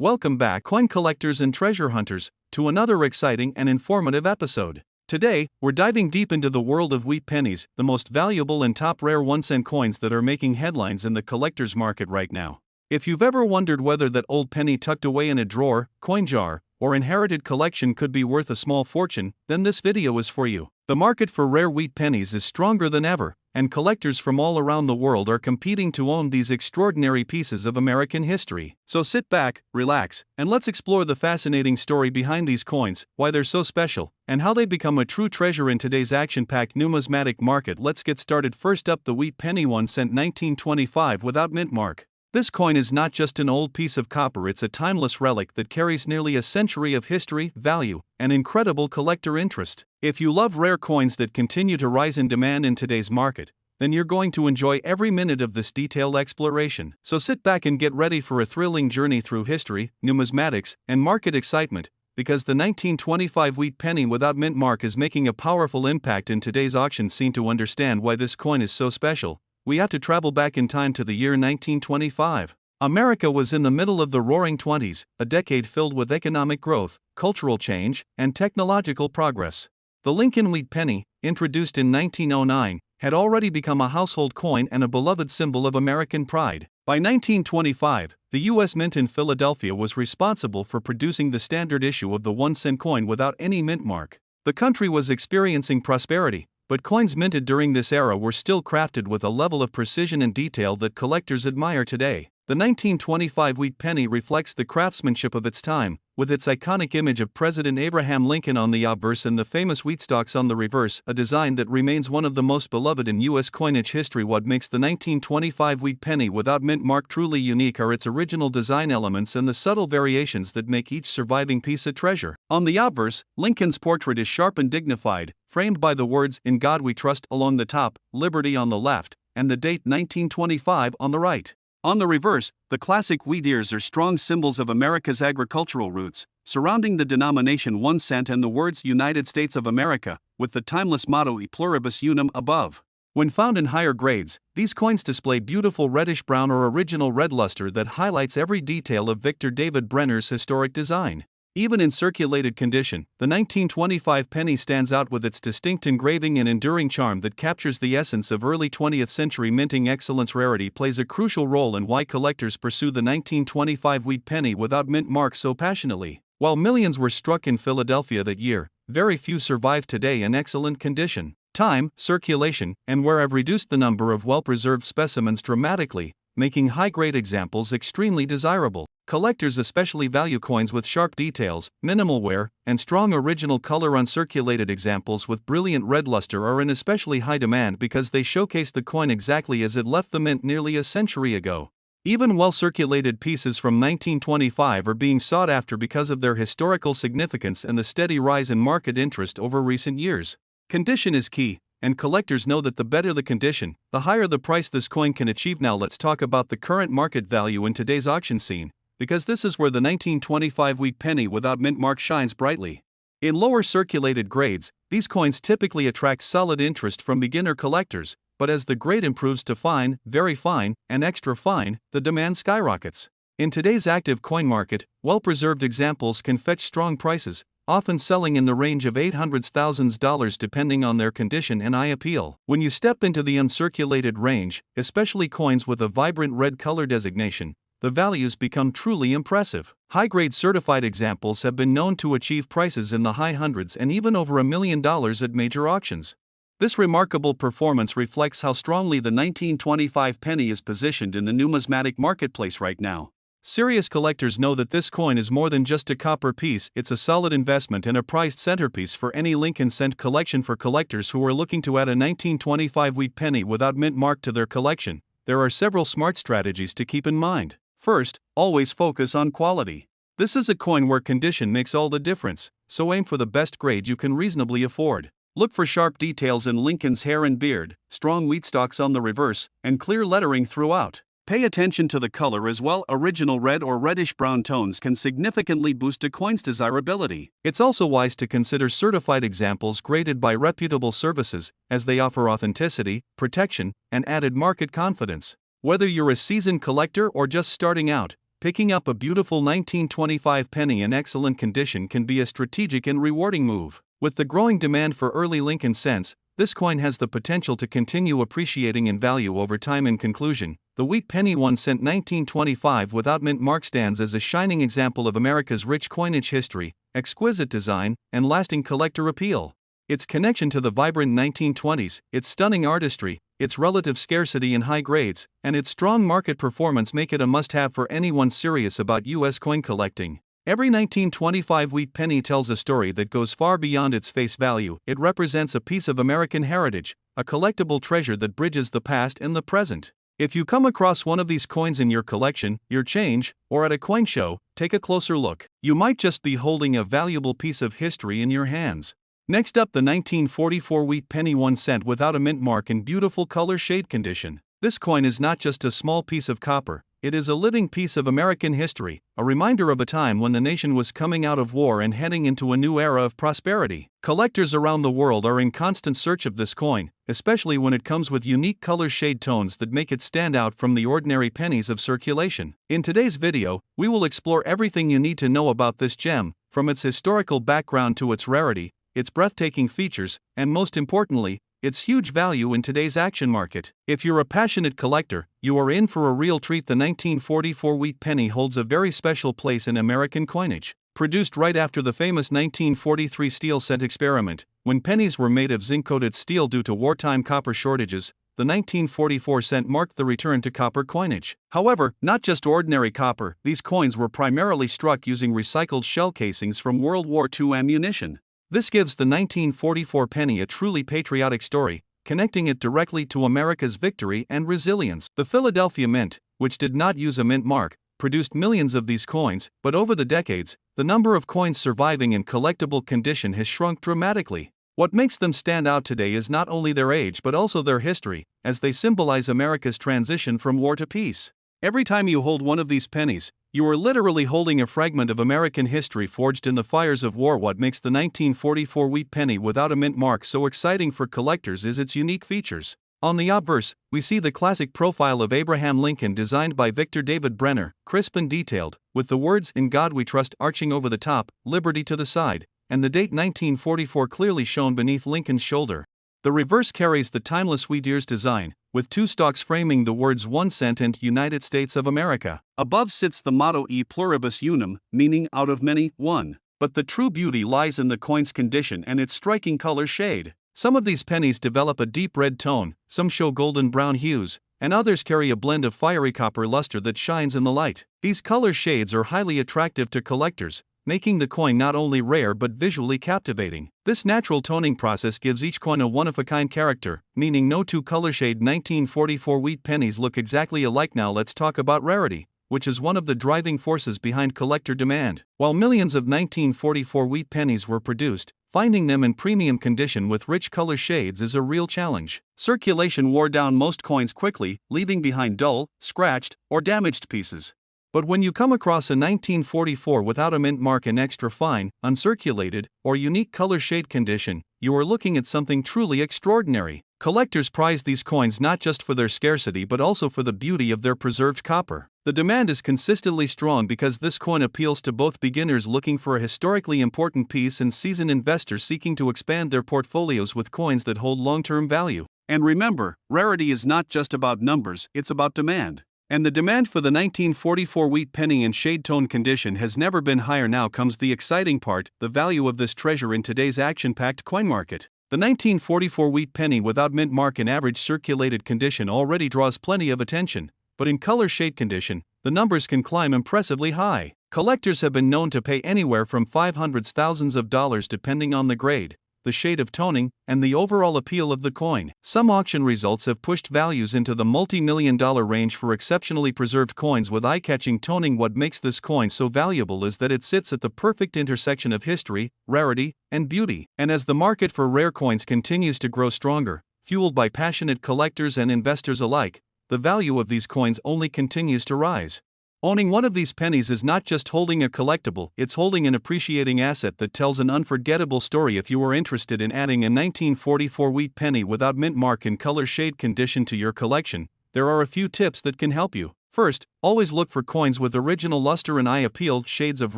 Welcome back, coin collectors and treasure hunters, to another exciting and informative episode. Today, we're diving deep into the world of wheat pennies, the most valuable and top rare 1-cent coins that are making headlines in the collector's market right now. If you've ever wondered whether that old penny tucked away in a drawer, coin jar, or inherited collection could be worth a small fortune, then this video is for you. The market for rare wheat pennies is stronger than ever, and collectors from all around the world are competing to own these extraordinary pieces of American history. So sit back, relax, and let's explore the fascinating story behind these coins, why they're so special, and how they become a true treasure in today's action-packed numismatic market. Let's get started. First up, the wheat penny 1 cent 1925 without mint mark. This coin is not just an old piece of copper, it's a timeless relic that carries nearly a century of history, value, and incredible collector interest. If you love rare coins that continue to rise in demand in today's market, then you're going to enjoy every minute of this detailed exploration. So sit back and get ready for a thrilling journey through history, numismatics, and market excitement, because the 1925 wheat penny without mint mark is making a powerful impact in today's auction scene. To understand why this coin is so special, we have to travel back in time to the year 1925. America was in the middle of the Roaring Twenties, a decade filled with economic growth, cultural change, and technological progress. The Lincoln wheat penny, introduced in 1909, had already become a household coin and a beloved symbol of American pride. By 1925, the U.S. Mint in Philadelphia was responsible for producing the standard issue of the 1-cent coin without any mint mark. The country was experiencing prosperity, but coins minted during this era were still crafted with a level of precision and detail that collectors admire today. The 1925 wheat penny reflects the craftsmanship of its time, with its iconic image of President Abraham Lincoln on the obverse and the famous wheat stalks on the reverse, a design that remains one of the most beloved in U.S. coinage history. What makes the 1925 wheat penny without mint mark truly unique are its original design elements and the subtle variations that make each surviving piece a treasure. On the obverse, Lincoln's portrait is sharp and dignified, framed by the words "In God We Trust" along the top, "Liberty" on the left, and the date 1925 on the right. On the reverse, the classic wheat ears are strong symbols of America's agricultural roots, surrounding the denomination 1 cent and the words United States of America, with the timeless motto E pluribus unum above. When found in higher grades, these coins display beautiful reddish-brown or original red luster that highlights every detail of Victor David Brenner's historic design. Even in circulated condition, the 1925 penny stands out with its distinct engraving and enduring charm that captures the essence of early 20th century minting excellence. Rarity plays a crucial role in why collectors pursue the 1925 wheat penny without mint mark so passionately. While millions were struck in Philadelphia that year, very few survive today in excellent condition. Time, circulation, and wear have reduced the number of well-preserved specimens dramatically, making high-grade examples extremely desirable. Collectors especially value coins with sharp details, minimal wear, and strong original color. Uncirculated examples with brilliant red luster are in especially high demand because they showcase the coin exactly as it left the mint nearly a century ago. Even well-circulated pieces from 1925 are being sought after because of their historical significance and the steady rise in market interest over recent years. Condition is key, and collectors know that the better the condition, the higher the price this coin can achieve. Now let's talk about the current market value in today's auction scene, because this is where the 1925 wheat penny without mint mark shines brightly. In lower circulated grades, these coins typically attract solid interest from beginner collectors, but as the grade improves to fine, very fine, and extra fine, the demand skyrockets. In today's active coin market, well-preserved examples can fetch strong prices, often selling in the range of $800,000 depending on their condition and eye appeal. When you step into the uncirculated range, especially coins with a vibrant red color designation, the values become truly impressive. High-grade certified examples have been known to achieve prices in the high hundreds and even over $1 million at major auctions. This remarkable performance reflects how strongly the 1925 penny is positioned in the numismatic marketplace right now. Serious collectors know that this coin is more than just a copper piece, it's a solid investment and a prized centerpiece for any Lincoln cent collection. For collectors who are looking to add a 1925 wheat penny without mint mark to their collection, there are several smart strategies to keep in mind. First, always focus on quality. This is a coin where condition makes all the difference, so aim for the best grade you can reasonably afford. Look for sharp details in Lincoln's hair and beard, strong wheat stalks on the reverse, and clear lettering throughout. Pay attention to the color as well. Original red or reddish-brown tones can significantly boost a coin's desirability. It's also wise to consider certified examples graded by reputable services, as they offer authenticity, protection, and added market confidence. Whether you're a seasoned collector or just starting out, Picking up a beautiful 1925 penny in excellent condition can be a strategic and rewarding move. With the growing demand for early Lincoln cents, this coin has the potential to continue appreciating in value over time. In conclusion, the wheat penny 1 cent 1925 without mint mark stands as a shining example of America's rich coinage history, exquisite design, and lasting collector appeal. Its connection to the vibrant 1920s, its stunning artistry, its relative scarcity in high grades, and its strong market performance make it a must-have for anyone serious about U.S. coin collecting. Every 1925 wheat penny tells a story that goes far beyond its face value. It represents a piece of American heritage, a collectible treasure that bridges the past and the present. If you come across one of these coins in your collection, your change, or at a coin show, take a closer look. You might just be holding a valuable piece of history in your hands. Next up, the 1944 wheat penny 1 cent without a mint mark in beautiful color shade condition. This coin is not just a small piece of copper, it is a living piece of American history, a reminder of a time when the nation was coming out of war and heading into a new era of prosperity. Collectors around the world are in constant search of this coin, especially when it comes with unique color shade tones that make it stand out from the ordinary pennies of circulation. In today's video, we will explore everything you need to know about this gem, from its historical background to its rarity, its breathtaking features, and most importantly, its huge value in today's action market. If you're a passionate collector, you are in for a real treat. The 1944 wheat penny holds a very special place in American coinage. Produced right after the famous 1943 steel cent experiment, when pennies were made of zinc-coated steel due to wartime copper shortages, the 1944 cent marked the return to copper coinage. However, not just ordinary copper, these coins were primarily struck using recycled shell casings from World War II ammunition. This gives the 1944 penny a truly patriotic story, connecting it directly to America's victory and resilience. The Philadelphia Mint, which did not use a mint mark, produced millions of these coins, but over the decades, the number of coins surviving in collectible condition has shrunk dramatically. What makes them stand out today is not only their age but also their history, as they symbolize America's transition from war to peace. Every time you hold one of these pennies, you are literally holding a fragment of American history forged in the fires of war. What makes the 1944 wheat penny without a mint mark so exciting for collectors is its unique features. On the obverse, we see the classic profile of Abraham Lincoln designed by Victor David Brenner, crisp and detailed, with the words "In God We Trust" arching over the top, liberty to the side, and the date 1944 clearly shown beneath Lincoln's shoulder. The reverse carries the timeless wheat ears design, with two stalks framing the words 1 cent and United States of America. Above sits the motto E pluribus unum, meaning out of many, one. But the true beauty lies in the coin's condition and its striking color shade. Some of these pennies develop a deep red tone, some show golden brown hues, and others carry a blend of fiery copper luster that shines in the light. These color shades are highly attractive to collectors, making the coin not only rare but visually captivating. This natural toning process gives each coin a one-of-a-kind character, meaning no two color shade 1944 wheat pennies look exactly alike. Now let's talk about rarity, which is one of the driving forces behind collector demand. While millions of 1944 wheat pennies were produced, finding them in premium condition with rich color shades is a real challenge. Circulation wore down most coins quickly, leaving behind dull, scratched, or damaged pieces. But when you come across a 1944 without a mint mark in extra fine, uncirculated, or unique color shade condition, you are looking at something truly extraordinary. Collectors prize these coins not just for their scarcity but also for the beauty of their preserved copper. The demand is consistently strong because this coin appeals to both beginners looking for a historically important piece and seasoned investors seeking to expand their portfolios with coins that hold long-term value. And remember, rarity is not just about numbers, it's about demand. And the demand for the 1944 wheat penny in shade tone condition has never been higher. Now comes the exciting part, the value of this treasure in today's action-packed coin market. The 1944 wheat penny without mint mark in average circulated condition already draws plenty of attention, but in color shade condition, the numbers can climb impressively high. Collectors have been known to pay anywhere from thousands of dollars depending on the grade, the shade of toning, and the overall appeal of the coin. Some auction results have pushed values into the multi-million-dollar range for exceptionally preserved coins with eye-catching toning. What makes this coin so valuable is that it sits at the perfect intersection of history, rarity, and beauty. And as the market for rare coins continues to grow stronger, fueled by passionate collectors and investors alike, the value of these coins only continues to rise. Owning one of these pennies is not just holding a collectible, it's holding an appreciating asset that tells an unforgettable story. If you are interested in adding a 1944 wheat penny without mint mark in color shade condition to your collection, there are a few tips that can help you. First, always look for coins with original luster and eye appeal. Shades of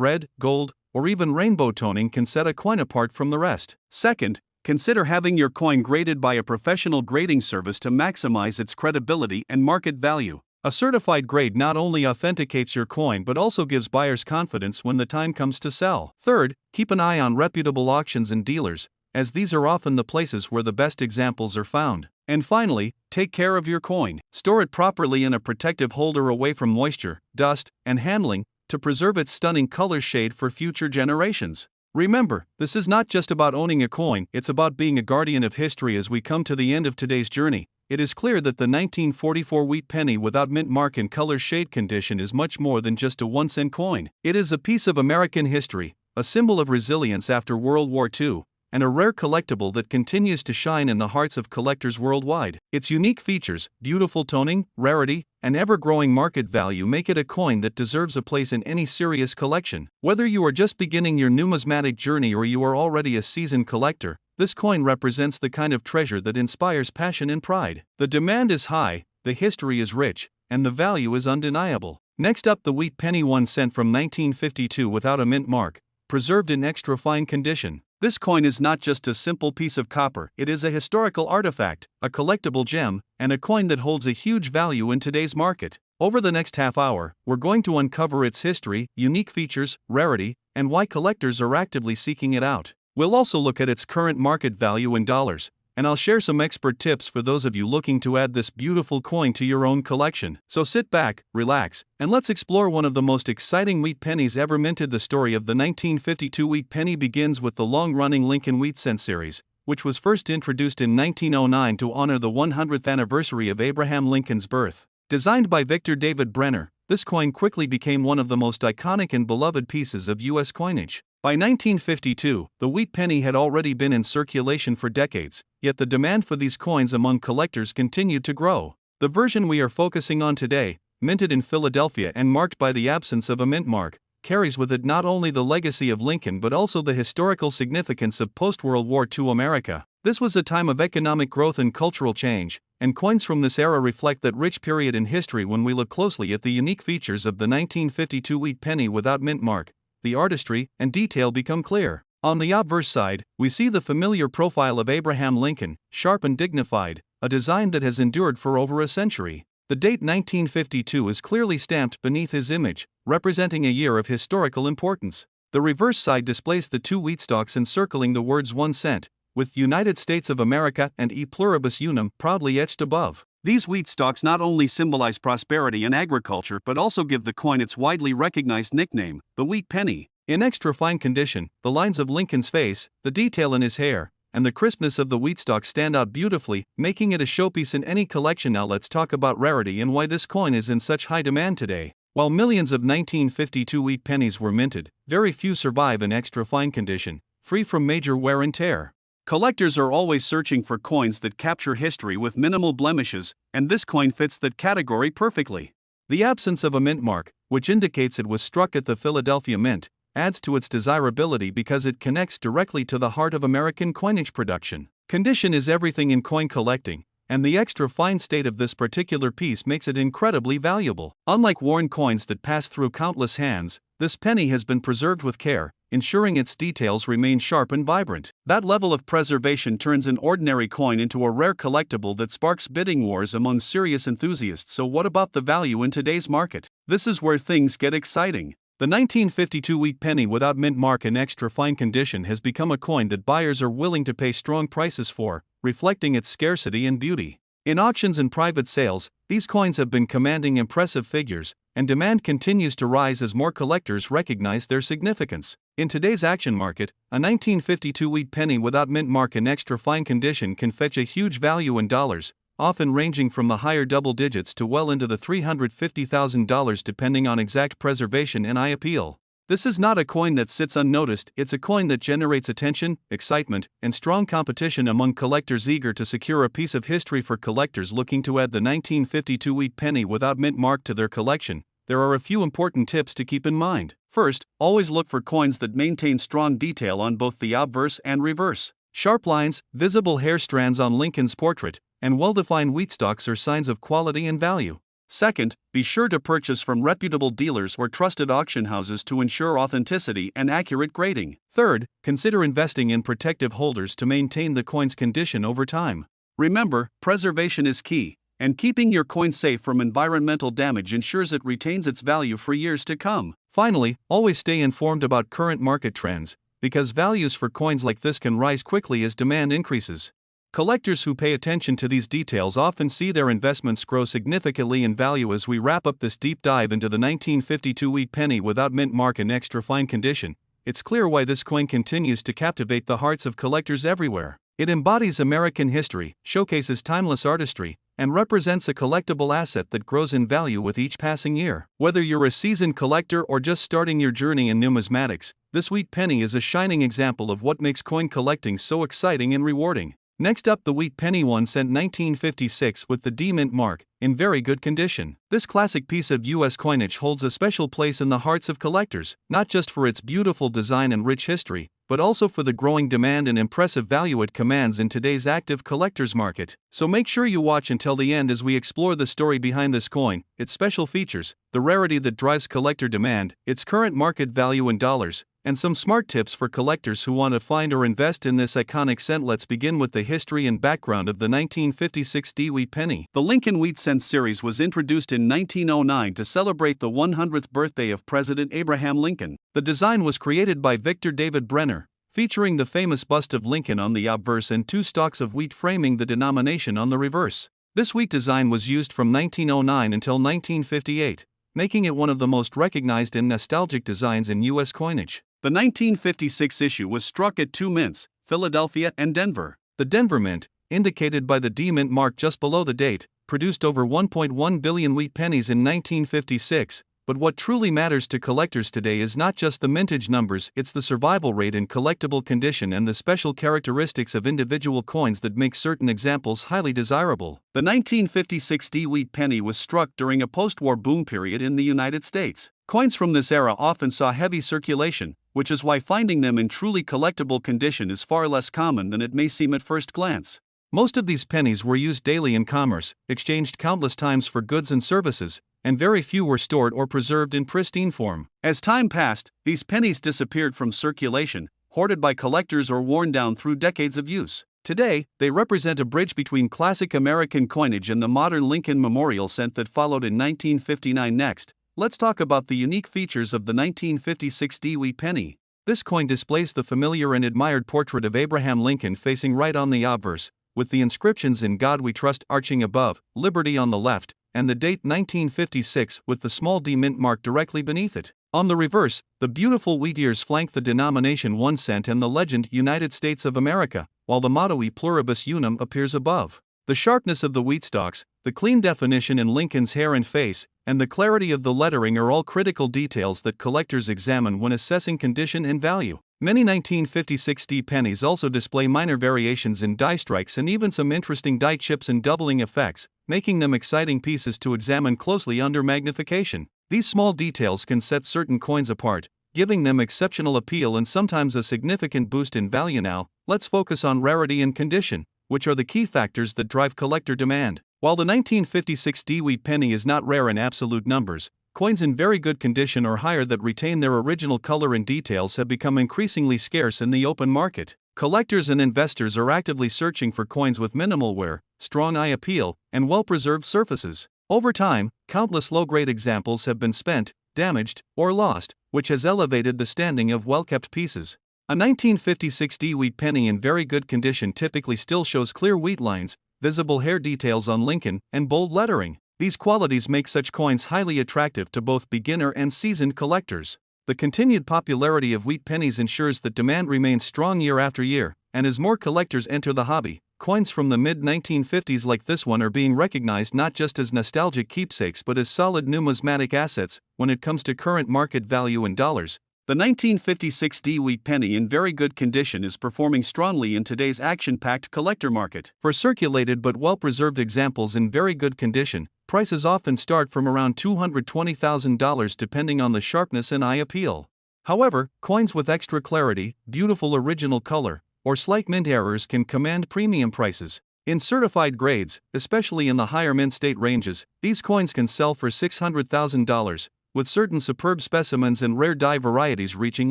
red, gold, or even rainbow toning can set a coin apart from the rest. Second, consider having your coin graded by a professional grading service to maximize its credibility and market value. A certified grade not only authenticates your coin but also gives buyers confidence when the time comes to sell. Third, keep an eye on reputable auctions and dealers, as these are often the places where the best examples are found. And finally, take care of your coin. Store it properly in a protective holder away from moisture, dust, and handling to preserve its stunning color shade for future generations. Remember, this is not just about owning a coin, it's about being a guardian of history. As we come to the end of today's journey, it is clear that the 1944 wheat penny without mint mark and color shade condition is much more than just a 1-cent coin. It is a piece of American history, a symbol of resilience after World War II, and a rare collectible that continues to shine in the hearts of collectors worldwide. Its unique features, beautiful toning, rarity, and ever-growing market value make it a coin that deserves a place in any serious collection. Whether you are just beginning your numismatic journey or you are already a seasoned collector, this coin represents the kind of treasure that inspires passion and pride. The demand is high, the history is rich, and the value is undeniable. Next up, the wheat penny 1 cent from 1952 without a mint mark, preserved in extra fine condition. This coin is not just a simple piece of copper, it is a historical artifact, a collectible gem, and a coin that holds a huge value in today's market. Over the next half hour, we're going to uncover its history, unique features, rarity, and why collectors are actively seeking it out. We'll also look at its current market value in dollars, and I'll share some expert tips for those of you looking to add this beautiful coin to your own collection. So sit back, relax, and let's explore one of the most exciting wheat pennies ever minted. The story of the 1952 wheat penny begins with the long-running Lincoln Wheat Cent series, which was first introduced in 1909 to honor the 100th anniversary of Abraham Lincoln's birth. Designed by Victor David Brenner, this coin quickly became one of the most iconic and beloved pieces of U.S. coinage. By 1952, the wheat penny had already been in circulation for decades, yet the demand for these coins among collectors continued to grow. The version we are focusing on today, minted in Philadelphia and marked by the absence of a mint mark, carries with it not only the legacy of Lincoln but also the historical significance of post-World War II America. This was a time of economic growth and cultural change, and coins from this era reflect that rich period in history. When we look closely at the unique features of the 1952 wheat penny without mint mark, the artistry and detail become clear. On the obverse side, we see the familiar profile of Abraham Lincoln, sharp and dignified, a design that has endured for over a century. The date 1952 is clearly stamped beneath his image, representing a year of historical importance. The reverse side displays the two wheat stalks encircling the words 1 cent, with United States of America and E pluribus unum proudly etched above. These wheat stalks not only symbolize prosperity and agriculture but also give the coin its widely recognized nickname, the wheat penny. In extra fine condition, the lines of Lincoln's face, the detail in his hair, and the crispness of the wheat stalk stand out beautifully, making it a showpiece in any collection. Now let's talk about rarity and why this coin is in such high demand today. While millions of 1952 wheat pennies were minted, very few survive in extra fine condition, free from major wear and tear. Collectors are always searching for coins that capture history with minimal blemishes, and this coin fits that category perfectly. The absence of a mint mark, which indicates it was struck at the Philadelphia Mint, adds to its desirability because it connects directly to the heart of American coinage production. Condition is everything in coin collecting, and the extra fine state of this particular piece makes it incredibly valuable. Unlike worn coins that pass through countless hands, this penny has been preserved with care, ensuring its details remain sharp and vibrant. That level of preservation turns an ordinary coin into a rare collectible that sparks bidding wars among serious enthusiasts. So what about the value in today's market? This is where things get exciting. The 1952 wheat penny without mint mark in extra fine condition has become a coin that buyers are willing to pay strong prices for, reflecting its scarcity and beauty. In auctions and private sales, these coins have been commanding impressive figures, and demand continues to rise as more collectors recognize their significance. In today's auction market, a 1952 wheat penny without mint mark in extra fine condition can fetch a huge value in dollars, often ranging from the higher double digits to well into the $350,000 depending on exact preservation and eye appeal. This is not a coin that sits unnoticed, it's a coin that generates attention, excitement, and strong competition among collectors eager to secure a piece of history. For collectors looking to add the 1952 wheat penny without mint mark to their collection, there are a few important tips to keep in mind. First, always look for coins that maintain strong detail on both the obverse and reverse. Sharp lines, visible hair strands on Lincoln's portrait, and well-defined wheat stalks are signs of quality and value. Second, be sure to purchase from reputable dealers or trusted auction houses to ensure authenticity and accurate grading. Third, consider investing in protective holders to maintain the coin's condition over time. Remember, preservation is key, and keeping your coin safe from environmental damage ensures it retains its value for years to come. Finally, always stay informed about current market trends, because values for coins like this can rise quickly as demand increases. Collectors who pay attention to these details often see their investments grow significantly in value. As we wrap up this deep dive into the 1952 wheat penny without mint mark in extra fine condition, it's clear why this coin continues to captivate the hearts of collectors everywhere. It embodies American history, showcases timeless artistry, and represents a collectible asset that grows in value with each passing year. Whether you're a seasoned collector or just starting your journey in numismatics, this wheat penny is a shining example of what makes coin collecting so exciting and rewarding. Next up, the wheat penny 1 cent 1956 with the D mint mark, in very good condition. This classic piece of U.S. coinage holds a special place in the hearts of collectors, not just for its beautiful design and rich history, but also for the growing demand and impressive value it commands in today's active collector's market. So make sure you watch until the end as we explore the story behind this coin, its special features, the rarity that drives collector demand, its current market value in dollars, and some smart tips for collectors who want to find or invest in this iconic cent. Let's begin with the history and background of the 1956 D wheat penny. The Lincoln Wheat Cent series was introduced in 1909 to celebrate the 100th birthday of President Abraham Lincoln. The design was created by Victor David Brenner, featuring the famous bust of Lincoln on the obverse and 2 stalks of wheat framing the denomination on the reverse. This wheat design was used from 1909 until 1958, making it one of the most recognized and nostalgic designs in U.S. coinage. The 1956 issue was struck at 2 mints, Philadelphia and Denver. The Denver Mint, indicated by the D mint mark just below the date, produced over 1.1 billion wheat pennies in 1956. But what truly matters to collectors today is not just the mintage numbers, it's the survival rate in collectible condition and the special characteristics of individual coins that make certain examples highly desirable. The 1956 D wheat penny was struck during a post-war boom period in the United States. Coins from this era often saw heavy circulation, which is why finding them in truly collectible condition is far less common than it may seem at first glance. Most of these pennies were used daily in commerce, exchanged countless times for goods and services, and very few were stored or preserved in pristine form. As time passed, these pennies disappeared from circulation, hoarded by collectors or worn down through decades of use. Today, they represent a bridge between classic American coinage and the modern Lincoln Memorial Cent that followed in 1959. Next, let's talk about the unique features of the 1956 D wheat penny. This coin displays the familiar and admired portrait of Abraham Lincoln facing right on the obverse, with the inscriptions "In God We Trust" arching above, "Liberty" on the left, and the date 1956 with the small D mint mark directly beneath it. On the reverse, the beautiful wheat ears flank the denomination 1 cent and the legend "United States of America," while the motto "E pluribus unum" appears above. The sharpness of the wheat stalks, the clean definition in Lincoln's hair and face, and the clarity of the lettering are all critical details that collectors examine when assessing condition and value. Many 1956 D pennies also display minor variations in die strikes and even some interesting die chips and doubling effects, making them exciting pieces to examine closely under magnification. These small details can set certain coins apart, giving them exceptional appeal and sometimes a significant boost in value. Now, let's focus on rarity and condition, which are the key factors that drive collector demand. While the 1956 D wheat penny is not rare in absolute numbers, coins in very good condition or higher that retain their original color and details have become increasingly scarce in the open market. Collectors and investors are actively searching for coins with minimal wear, strong eye appeal, and well-preserved surfaces. Over time, countless low-grade examples have been spent, damaged, or lost, which has elevated the standing of well-kept pieces. A 1956 D wheat penny in very good condition typically still shows clear wheat lines, visible hair details on Lincoln, and bold lettering. These qualities make such coins highly attractive to both beginner and seasoned collectors. The continued popularity of wheat pennies ensures that demand remains strong year after year, and as more collectors enter the hobby, coins from the mid-1950s like this one are being recognized not just as nostalgic keepsakes but as solid numismatic assets. When it comes to current market value in dollars, the 1956 D wheat penny in very good condition is performing strongly in today's action-packed collector market. For circulated but well-preserved examples in very good condition, prices often start from around $220,000 depending on the sharpness and eye appeal. However, coins with extra clarity, beautiful original color, or slight mint errors can command premium prices. In certified grades, especially in the higher mint state ranges, these coins can sell for $600,000, with certain superb specimens and rare die varieties reaching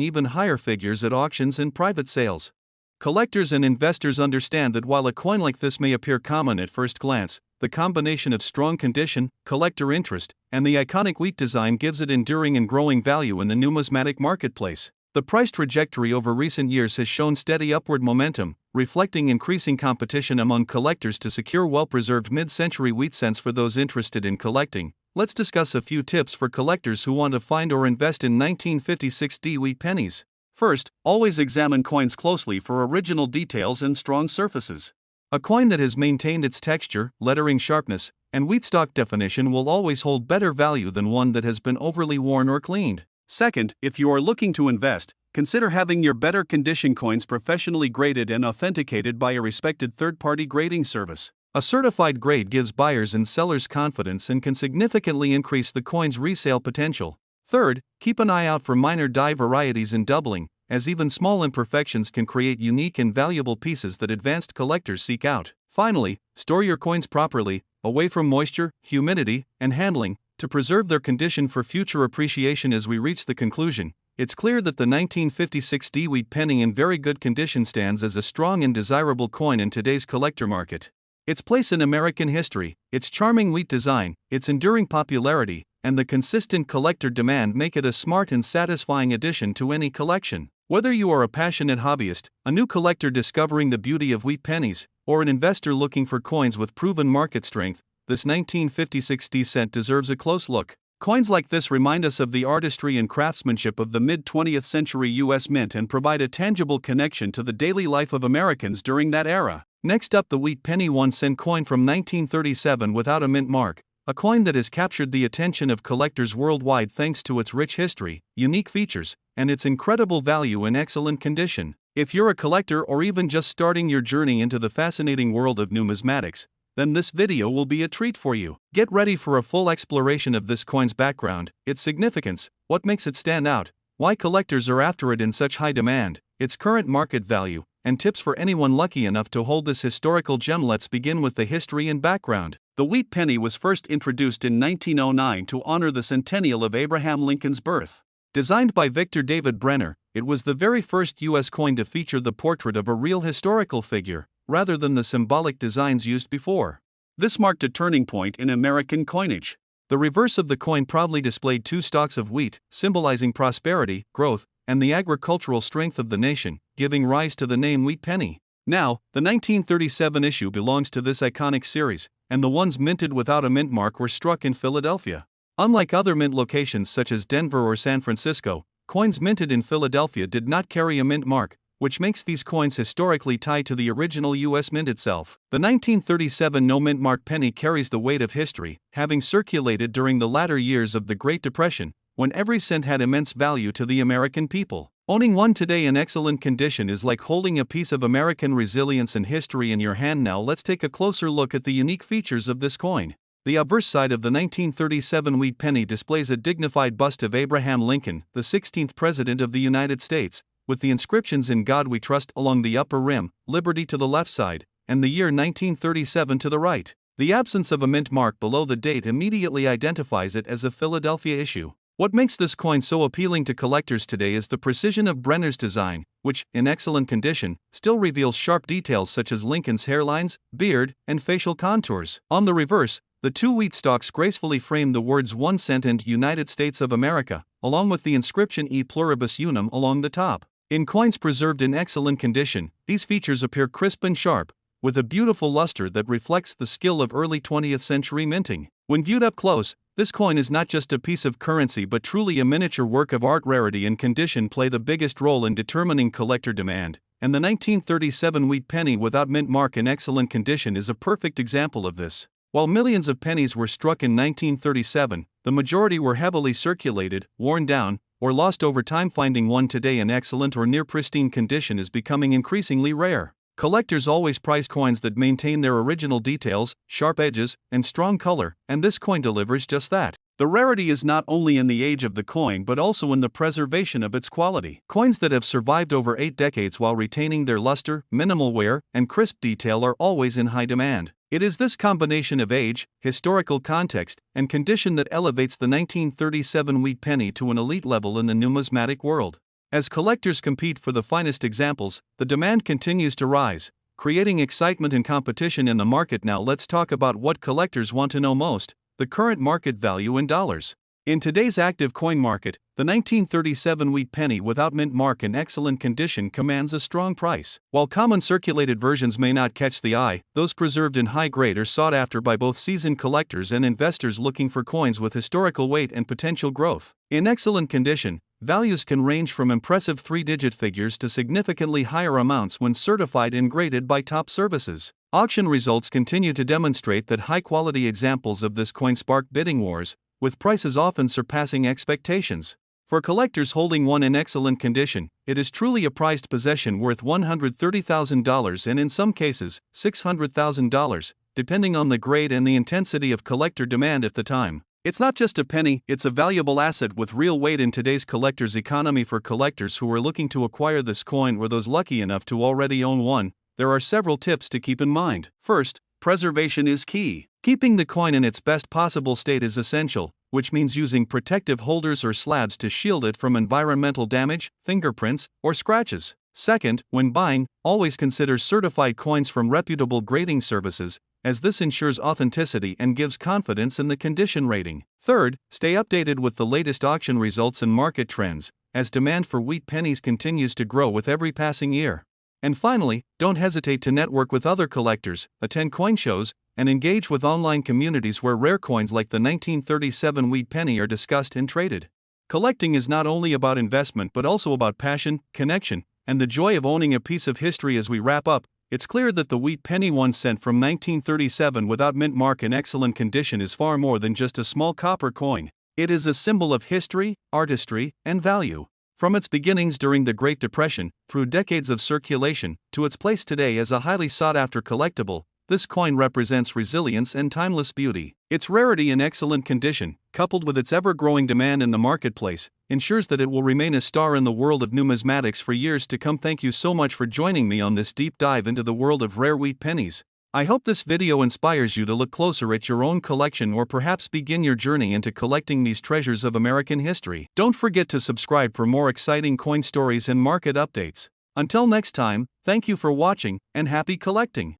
even higher figures at auctions and private sales. Collectors and investors understand that while a coin like this may appear common at first glance, the combination of strong condition, collector interest, and the iconic wheat design gives it enduring and growing value in the numismatic marketplace. The price trajectory over recent years has shown steady upward momentum, reflecting increasing competition among collectors to secure well-preserved mid-century wheat cents. For those interested in collecting, let's discuss a few tips for collectors who want to find or invest in 1956 wheat pennies. First, always examine coins closely for original details and strong surfaces. A coin that has maintained its texture, lettering sharpness, and wheat stock definition will always hold better value than one that has been overly worn or cleaned. Second, if you are looking to invest, consider having your better condition coins professionally graded and authenticated by a respected third-party grading service. A certified grade gives buyers and sellers confidence and can significantly increase the coin's resale potential. Third, keep an eye out for minor die varieties and doubling, as even small imperfections can create unique and valuable pieces that advanced collectors seek out. Finally, store your coins properly, away from moisture, humidity, and handling, to preserve their condition for future appreciation. As we reach the conclusion, it's clear that the 1956 wheat penny in very good condition stands as a strong and desirable coin in today's collector market. Its place in American history, its charming wheat design, its enduring popularity, and the consistent collector demand make it a smart and satisfying addition to any collection. Whether you are a passionate hobbyist, a new collector discovering the beauty of wheat pennies, or an investor looking for coins with proven market strength, this 1956 cent deserves a close look. Coins like this remind us of the artistry and craftsmanship of the mid-20th century U.S. Mint and provide a tangible connection to the daily life of Americans during that era. Next up, the wheat penny 1-cent coin from 1937 without a mint mark, a coin that has captured the attention of collectors worldwide thanks to its rich history, unique features, and its incredible value in excellent condition. If you're a collector or even just starting your journey into the fascinating world of numismatics, then this video will be a treat for you. Get ready for a full exploration of this coin's background, its significance, what makes it stand out, why collectors are after it in such high demand, its current market value, and tips for anyone lucky enough to hold this historical gem. Let's begin with the history and background. The wheat penny was first introduced in 1909 to honor the centennial of Abraham Lincoln's birth. Designed by Victor David Brenner, it was the very first U.S. coin to feature the portrait of a real historical figure, rather than the symbolic designs used before. This marked a turning point in American coinage. The reverse of the coin proudly displayed two stalks of wheat, symbolizing prosperity, growth, and the agricultural strength of the nation, giving rise to the name wheat penny. Now, the 1937 issue belongs to this iconic series, and the ones minted without a mint mark were struck in Philadelphia. Unlike other mint locations such as Denver or San Francisco, coins minted in Philadelphia did not carry a mint mark, which makes these coins historically tied to the original U.S. Mint itself. The 1937 no-mint mark penny carries the weight of history, having circulated during the latter years of the Great Depression, when every cent had immense value to the American people. Owning one today in excellent condition is like holding a piece of American resilience and history in your hand. Now let's take a closer look at the unique features of this coin. The obverse side of the 1937 wheat penny displays a dignified bust of Abraham Lincoln, the 16th President of the United States, with the inscriptions "In God We Trust" along the upper rim, "Liberty" to the left side, and the year 1937 to the right. The absence of a mint mark below the date immediately identifies it as a Philadelphia issue. What makes this coin so appealing to collectors today is the precision of Brenner's design, which, in excellent condition, still reveals sharp details such as Lincoln's hairlines, beard, and facial contours. On the reverse, the two wheat stalks gracefully frame the words 1 cent and United States of America, along with the inscription E pluribus unum along the top. In coins preserved in excellent condition, these features appear crisp and sharp, with a beautiful luster that reflects the skill of early 20th century minting. When viewed up close, this coin is not just a piece of currency but truly a miniature work of art. Rarity and condition play the biggest role in determining collector demand, and the 1937 wheat penny without mint mark in excellent condition is a perfect example of this. While millions of pennies were struck in 1937, the majority were heavily circulated, worn down, or lost over time. Finding one today in excellent or near pristine condition is becoming increasingly rare. Collectors always prize coins that maintain their original details, sharp edges, and strong color, and this coin delivers just that. The rarity is not only in the age of the coin but also in the preservation of its quality. Coins that have survived over 8 decades while retaining their luster, minimal wear, and crisp detail are always in high demand. It is this combination of age, historical context, and condition that elevates the 1937 wheat penny to an elite level in the numismatic world. As collectors compete for the finest examples, the demand continues to rise, creating excitement and competition in the market. Now let's talk about what collectors want to know most: the current market value in dollars. In today's active coin market, the 1937 wheat penny without mint mark in excellent condition commands a strong price. While common circulated versions may not catch the eye, those preserved in high grade are sought after by both seasoned collectors and investors looking for coins with historical weight and potential growth. In excellent condition, values can range from impressive 3-digit figures to significantly higher amounts when certified and graded by top services. Auction results continue to demonstrate that high-quality examples of this coin spark bidding wars, with prices often surpassing expectations. For collectors holding one in excellent condition, it is truly a prized possession worth $130,000 and in some cases, $600,000, depending on the grade and the intensity of collector demand at the time. It's not just a penny, it's a valuable asset with real weight in today's collector's economy. For collectors who are looking to acquire this coin or those lucky enough to already own one, there are several tips to keep in mind. First, preservation is key. Keeping the coin in its best possible state is essential, which means using protective holders or slabs to shield it from environmental damage, fingerprints, or scratches. Second, when buying, always consider certified coins from reputable grading services, as this ensures authenticity and gives confidence in the condition rating. Third, stay updated with the latest auction results and market trends, as demand for wheat pennies continues to grow with every passing year. And finally, don't hesitate to network with other collectors, attend coin shows, and engage with online communities where rare coins like the 1937 wheat penny are discussed and traded. Collecting is not only about investment but also about passion, connection, and the joy of owning a piece of history. As we wrap up, it's clear that the wheat penny 1 cent from 1937 without mint mark in excellent condition is far more than just a small copper coin. It is a symbol of history, artistry, and value. From its beginnings during the Great Depression, through decades of circulation, to its place today as a highly sought-after collectible, this coin represents resilience and timeless beauty. Its rarity and excellent condition, coupled with its ever-growing demand in the marketplace, ensures that it will remain a star in the world of numismatics for years to come. Thank you so much for joining me on this deep dive into the world of rare wheat pennies. I hope this video inspires you to look closer at your own collection or perhaps begin your journey into collecting these treasures of American history. Don't forget to subscribe for more exciting coin stories and market updates. Until next time, thank you for watching, and happy collecting!